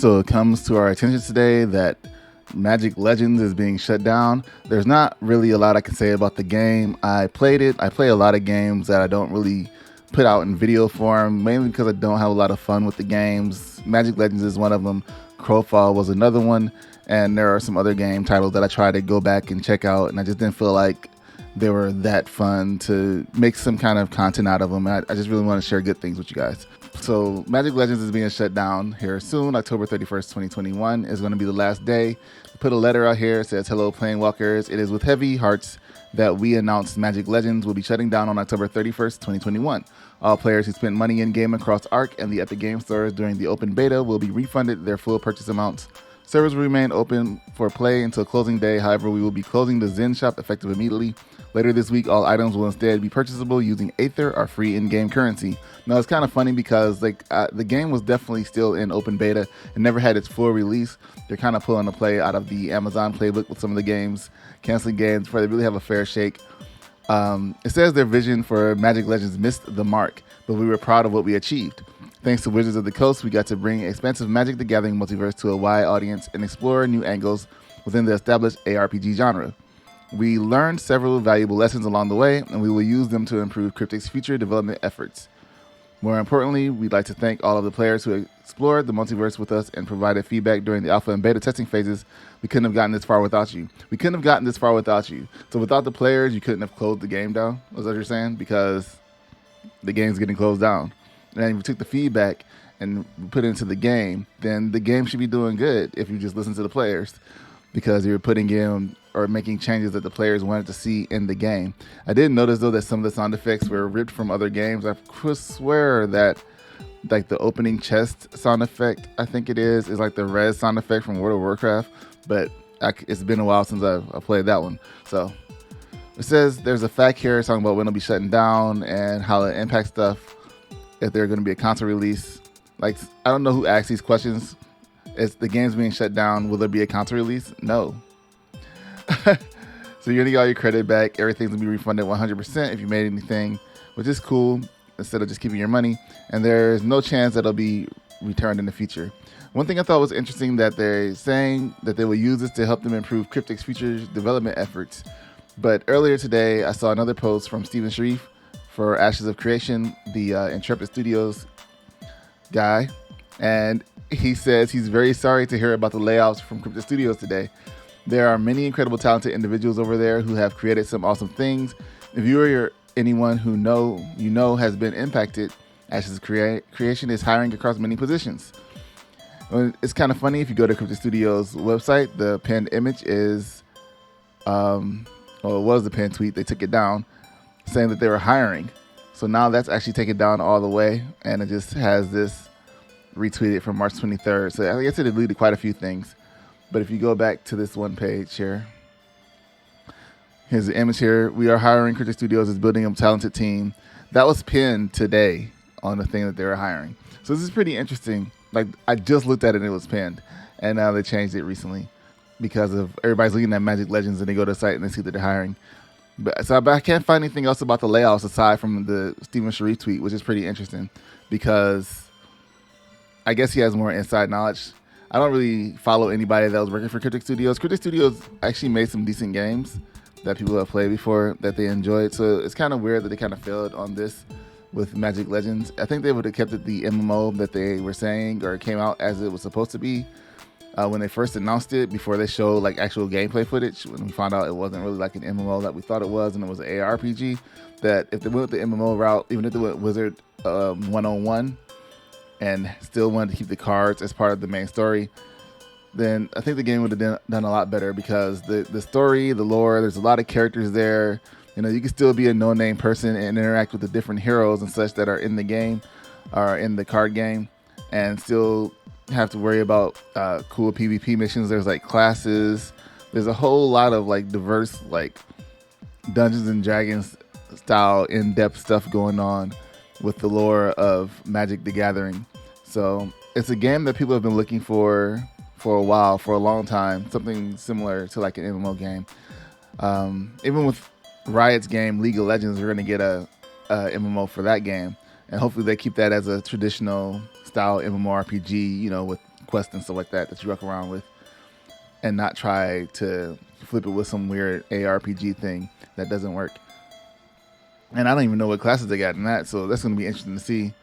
So it comes to our attention today that Magic Legends is being shut down. There's not really a lot I can say about the game. I played it. I play a lot of games that I don't really put out in video form, mainly because I don't have a lot of fun with the games. Magic Legends is one of them. Crowfall was another one. And there are some other game titles that I tried to go back and check out, and I just didn't feel like they were that fun to make some kind of content out of them. I just really want to share good things with you guys. So Magic Legends is being shut down here soon. October 31st, 2021 is going to be the last day. Put a letter out here. It says, "Hello, Planewalkers. It is with heavy hearts that we announce Magic Legends will be shutting down on October 31st, 2021. All players who spent money in-game across Arc and the Epic Game Stores during the open beta will be refunded their full purchase amounts. Servers will remain open for play until closing day. However, we will be closing the Zen shop effective immediately. Later this week, all items will instead be purchasable using Aether, our free in-game currency." Now, it's kind of funny because the game was definitely still in open beta and never had its full release. They're kind of pulling the play out of the Amazon playbook with some of the games, canceling games before they really have a fair shake. It says their vision for Magic Legends missed the mark, but we were proud of what we achieved. Thanks to Wizards of the Coast, we got to bring expansive Magic the Gathering multiverse to a wide audience and explore new angles within the established ARPG genre. We learned several valuable lessons along the way, and we will use them to improve Cryptic's future development efforts. More importantly, we'd like to thank all of the players who explored the multiverse with us and provided feedback during the alpha and beta testing phases. We couldn't have gotten this far without you. So without the players, you couldn't have closed the game down, is what you're saying? Because the game's getting closed down. And if you took the feedback and put it into the game, then the game should be doing good if you just listen to the players, because you're putting in or making changes that the players wanted to see in the game. I did notice, though, that some of the sound effects were ripped from other games. I could swear that like the opening chest sound effect, I think it is like the red sound effect from World of Warcraft, but it's been a while since I played that one. So it says there's a fact here talking about when it'll be shutting down and how it impacts stuff. If they're going to be a console release, like, I don't know who asked these questions. Is the game's being shut down? Will there be a console release? No. So you're going to get all your credit back. Everything's going to be refunded 100% if you made anything, which is cool, instead of just keeping your money. And there's no chance that it'll be returned in the future. One thing I thought was interesting, that they're saying that they will use this to help them improve Cryptic's future development efforts. But earlier today, I saw another post from Steven Sharif for Ashes of Creation, the Intrepid Studios guy, and he says he's very sorry to hear about the layoffs from Cryptic Studios today. There are many incredible, talented individuals over there who have created some awesome things. If you or anyone who know has been impacted, Ashes of Creation is hiring across many positions. It's kind of funny, if you go to Cryptic Studios website, the pinned image is, it was the pinned tweet. They took it down, saying that they were hiring. So now that's actually taken down all the way, and it just has this retweeted from March 23rd. So I guess it deleted quite a few things. But if you go back to this one page here, here's the image here. "We are hiring. Cryptic Studios is building a talented team." That was pinned today on the thing that they were hiring. So this is pretty interesting. Like, I just looked at it and it was pinned, and now they changed it recently because of everybody's looking at Magic Legends and they go to the site and they see that they're hiring. But I can't find anything else about the layoffs aside from the Steven Sharif tweet, which is pretty interesting because I guess he has more inside knowledge. I don't really follow anybody that was working for Cryptic Studios. Cryptic Studios actually made some decent games that people have played before that they enjoyed. So it's kind of weird that they kind of failed on this with Magic Legends. I think they would have kept it the MMO that they were saying, or it came out as it was supposed to be. When they first announced it, before they showed like actual gameplay footage, when we found out it wasn't really like an MMO that we thought it was, and it was an ARPG, that if they went the MMO route, even if they went Wizard 101 and still wanted to keep the cards as part of the main story, then I think the game would have done a lot better, because the story, the lore, there's a lot of characters there. You know, you can still be a no-name person and interact with the different heroes and such that are in the game, or in the card game, and still have to worry about cool PvP missions. There's like classes. There's a whole lot of like diverse, like Dungeons and Dragons style in-depth stuff going on with the lore of Magic the Gathering. So it's a game that people have been looking for a while, for a long time, something similar to like an MMO game. Even with Riot's game League of Legends, we're going to get a MMO for that game, and hopefully they keep that as a traditional style MMORPG, you know, with quests and stuff like that you walk around with, and not try to flip it with some weird ARPG thing that doesn't work. And I don't even know what classes they got in that, so that's going to be interesting to see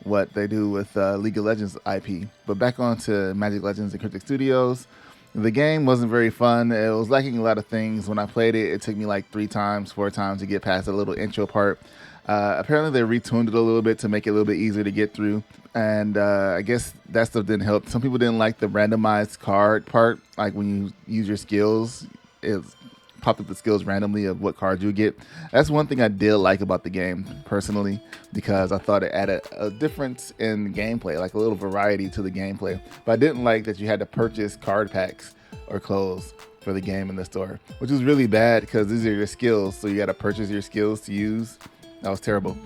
what they do with League of Legends IP. But back on to Magic Legends and Cryptic Studios. The game wasn't very fun. It was lacking a lot of things. When I played it, it took me like 4 times to get past a little intro part. Apparently they retuned it a little bit to make it a little bit easier to get through. And I guess that stuff didn't help. Some people didn't like the randomized card part. Like when you use your skills, it popped up the skills randomly of what cards you get. That's one thing I did like about the game personally, because I thought it added a difference in gameplay, like a little variety to the gameplay. But I didn't like that you had to purchase card packs or clothes for the game in the store, which was really bad because these are your skills. So you got to purchase your skills to use. That was terrible.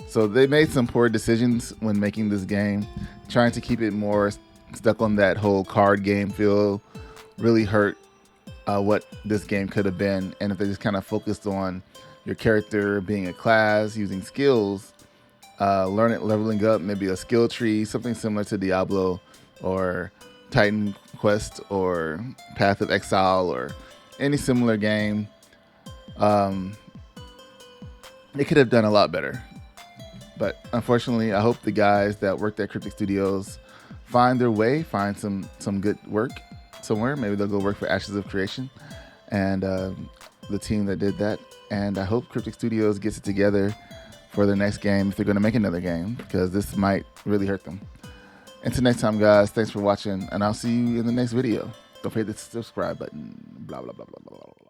So they made some poor decisions when making this game. Trying to keep it more stuck on that whole card game feel really hurt what this game could have been. And if they just kind of focused on your character being a class, using skills, leveling up, maybe a skill tree, something similar to Diablo or Titan Quest or Path of Exile or any similar game, they could have done a lot better. But unfortunately, I hope the guys that worked at Cryptic Studios find their way, find some good work somewhere. Maybe they'll go work for Ashes of Creation and the team that did that. And I hope Cryptic Studios gets it together for their next game if they're going to make another game, because this might really hurt them. Until next time, guys, thanks for watching, and I'll see you in the next video. Don't forget the subscribe button. Blah, blah, blah, blah, blah, blah.